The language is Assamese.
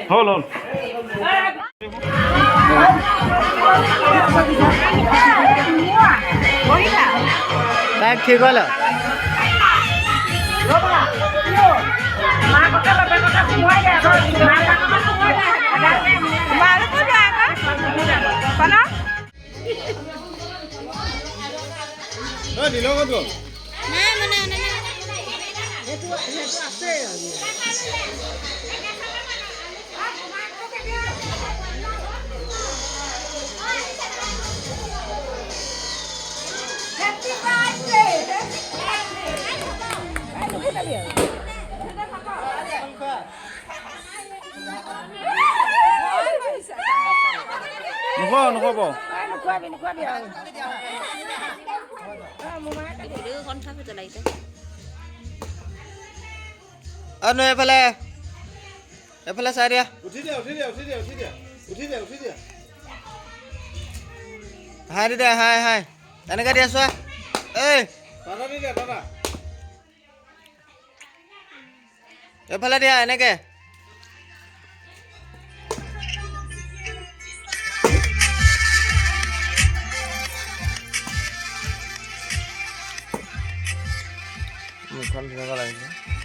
Hold on. Tag ठीक वाला Nó bỏ. Ano এফালে চাই দিয়া উঠি দিয়া হাই দিয়া হাই এনেকৈ দিয়া চোৱা এই দাদা এফালে দিয়া এনেকৈ মুখখন ধুব লাগিছে